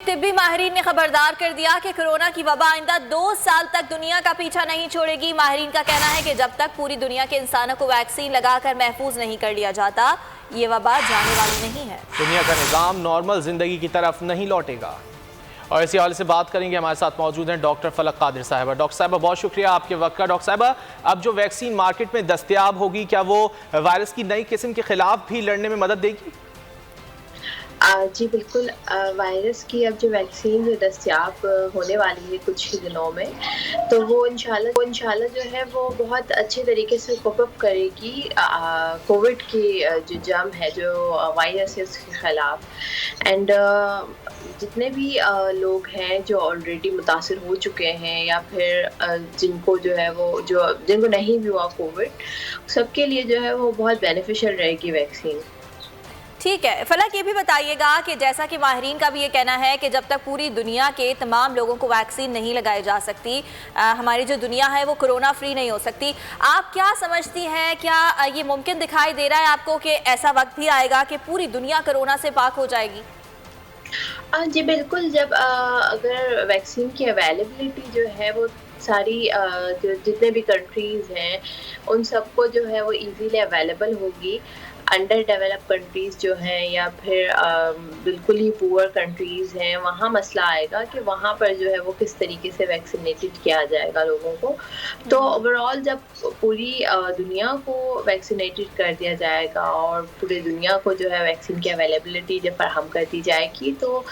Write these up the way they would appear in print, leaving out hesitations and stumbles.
तिब्बी माहिरीन ने खबरदार कर दिया कि कोरोना की वबा आइंदा 2 साल तक दुनिया का पीछा नहीं छोड़ेगी। माहिरीन का कहना है कि जब तक पूरी दुनिया के इंसानों को वैक्सीन लगाकर महफूज नहीं कर लिया जाता, ये वबा जाने वाली नहीं है। दुनिया का निज़ाम नॉर्मल जिंदगी की तरफ नहीं लौटेगा। और इसी हवाले से बात करेंगे, हमारे साथ मौजूद हैं डॉक्टर फलक कादिर साहिबा। डॉक्टर साहिबा, बहुत शुक्रिया आपके वक्त का। डॉक्टर साहिबा, अब जो वैक्सीन मार्केट में दस्तयाब होगी, क्या वो वायरस की नई किस्म के खिलाफ भी लड़ने में मदद देगी? जी बिल्कुल। वायरस की अब जो वैक्सीन जो दस्तयाब होने वाली है कुछ ही दिनों में, तो वो इंशाल्लाह जो है वो बहुत अच्छे तरीके से कोप अप करेगी कोविड की जो जंग है, जो वायरस है उसके ख़िलाफ़। एंड जितने भी लोग हैं जो ऑलरेडी मुतासिर हो चुके हैं या फिर जिनको जो है वो जिनको नहीं भी हुआ कोविड, सबके लिए जो है वो बहुत बेनिफिशियल रहेगी वैक्सीन। ठीक है फलक, ये भी बताइएगा कि जैसा कि माहिरीन का भी ये कहना है कि जब तक पूरी दुनिया के तमाम लोगों को वैक्सीन नहीं लगाई जा सकती, हमारी जो दुनिया है वो कोरोना फ्री नहीं हो सकती। आप क्या समझती हैं, क्या ये मुमकिन दिखाई दे रहा है आपको कि ऐसा वक्त भी आएगा कि पूरी दुनिया कोरोना से पाक हो जाएगी? जी बिल्कुल। जब अगर वैक्सीन की अवेलेबिलिटी जो है वो सारी जो जितने भी कंट्रीज़ हैं उन सबको जो है वो इजीली अवेलेबल होगी, अंडर डेवलप कंट्रीज़ जो हैं या फिर बिल्कुल ही पुअर कंट्रीज़ हैं, वहाँ मसला आएगा कि वहाँ पर जो है वो किस तरीके से वैक्सीनेटेड किया जाएगा लोगों को। तो ओवरऑल जब पूरी दुनिया को वैक्सीनेटेड कर दिया जाएगा और पूरी दुनिया को जो है वैक्सीन की अवेलेबिलिटी जब फराहम कर दी जाएगी, तो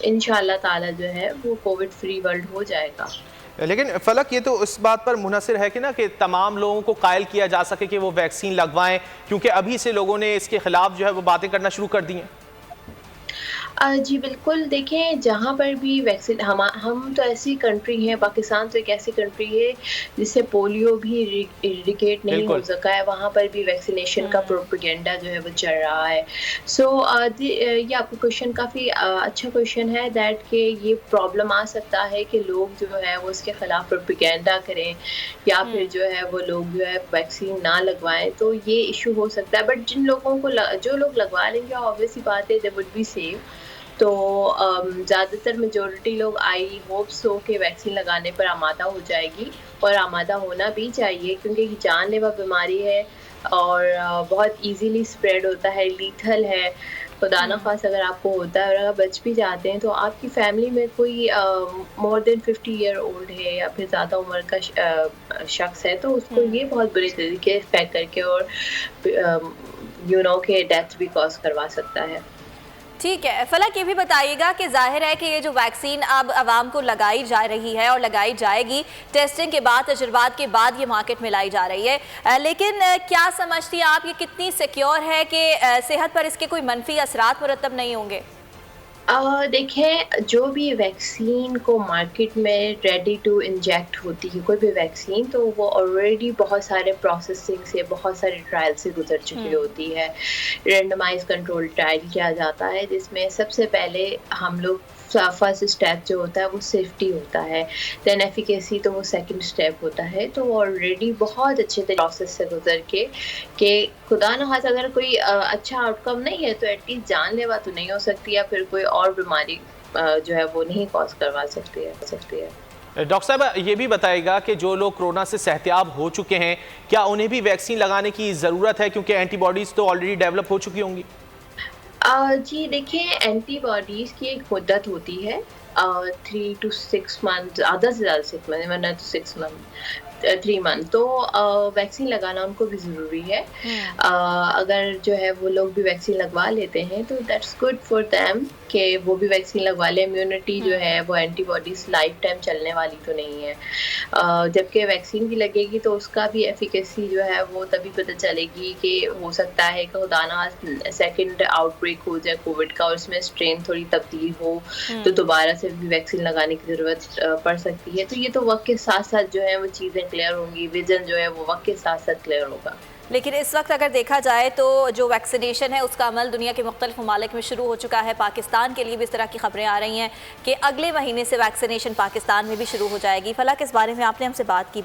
इंशाअल्लाह ताला जो है वो कोविड फ्री वर्ल्ड हो जाएगा। लेकिन फलक, ये तो इस बात पर मुनहसर है कि ना कि तमाम लोगों को कायल किया जा सके कि वो वैक्सीन लगवाएं, क्योंकि अभी से लोगों ने इसके खिलाफ जो है वो बातें करना शुरू कर दी हैं। जी बिल्कुल। देखें, जहाँ पर भी वैक्सीन हम तो ऐसी कंट्री हैं, पाकिस्तान तो एक ऐसी कंट्री है जिससे पोलियो भी इरेडिकेट नहीं हो सका है, वहाँ पर भी वैक्सीनेशन का प्रोपेगेंडा जो है वो चल रहा है। सो ये आपका क्वेश्चन काफ़ी अच्छा क्वेश्चन है दैट कि ये प्रॉब्लम आ सकता है कि लोग जो है वो उसके ख़िलाफ़ प्रोपेगेंडा करें या फिर जो है वो लोग जो है वैक्सीन ना लगवाएं, तो ये इशू हो सकता है। बट जिन लोगों को जो लोग लगवा लेंगे, ऑब्वियस सी बात है दे वुड बी सेफ। तो ज़्यादातर मेजॉरिटी लोग आई होप सो के वैक्सीन लगाने पर आमादा हो जाएगी, और आमादा होना भी चाहिए क्योंकि ये जानलेवा बीमारी है और बहुत इजीली स्प्रेड होता है, लीथल है। खुदा न खास अगर आपको होता है और अगर बच भी जाते हैं, तो आपकी फैमिली में कोई मोर देन 50 ईयर ओल्ड है या फिर ज़्यादा उम्र का शख्स है, तो उसको ये बहुत बुरे तरीके से इफेक्ट करके और के डेथ भी कॉज करवा सकता है। ठीक है फलक, ये भी बताइएगा कि जाहिर है कि ये जो वैक्सीन अब आवाम को लगाई जा रही है और लगाई जाएगी, टेस्टिंग के बाद, तजुर्बात के बाद ये मार्केट में लाई जा रही है, लेकिन क्या समझती हैं आप, ये कितनी सिक्योर है कि सेहत पर इसके कोई मनफी असरात मुरतब नहीं होंगे? देखें, जो भी वैक्सीन को मार्केट में रेडी टू इंजेक्ट होती है, कोई भी वैक्सीन, तो वो ऑलरेडी बहुत सारे प्रोसेसिंग से, बहुत सारे ट्रायल से गुजर चुकी होती है। रेंडमाइज कंट्रोल ट्रायल किया जाता है जिसमें सबसे पहले हम लोग फर्स्ट स्टेप जो होता है वो सेफ्टी होता है, देन एफिकेसी, तो वो सेकंड स्टेप होता है। तो ऑलरेडी बहुत अच्छे प्रोसेस से गुजर के खुदा न खास अगर कोई अच्छा आउटकम नहीं है तो एटलीस्ट जानलेवा तो नहीं हो सकती या फिर कोई और बीमारी जो है वो नहीं कॉज करवा सकती है। डॉक्टर साहब, ये भी बताएगा कि जो लोग कोरोना से सेहतियाब हो चुके हैं, क्या उन्हें भी वैक्सीन लगाने की ज़रूरत है, क्योंकि एंटीबॉडीज़ तो ऑलरेडी डेवलप हो चुकी होंगी? जी देखिए, एंटीबॉडीज़ की एक मुद्दत होती है 3 to 6 मंथ, ज़्यादा से ज़्यादा 6 मंथ, वरना तो 6 मंथ 3 मंथ। तो वैक्सीन लगाना उनको भी ज़रूरी है। अगर जो है वो लोग भी वैक्सीन लगवा लेते हैं तो दैट्स गुड फॉर देम कि वो भी वैक्सीन लगवा ले। इम्यूनिटी जो है वो एंटीबॉडीज़ लाइफ टाइम चलने वाली तो नहीं है, जबकि वैक्सीन भी लगेगी तो उसका भी एफिकेसी जो है वो तभी पता चलेगी कि हो सकता है कि खुदा ना सेकेंड आउटब्रेक हो जाए कोविड का और उसमें स्ट्रेन थोड़ी तब्दील हो, तो दोबारा से भी वैक्सीन लगाने की ज़रूरत पड़ सकती है। तो ये तो वक्त के साथ साथ जो है वो चीज़ें क्लियर होंगी, विजन जो है वो वक्त के साथ साथ क्लियर होगा। लेकिन इस वक्त अगर देखा जाए तो जो वैक्सीनेशन है उसका अमल दुनिया के मुख्तलिफ ममालिक में शुरू हो चुका है। पाकिस्तान के लिए भी इस तरह की खबरें आ रही हैं कि अगले महीने से वैक्सीनेशन पाकिस्तान में भी शुरू हो जाएगी। फलक, इस बारे में आपने हमसे बात की।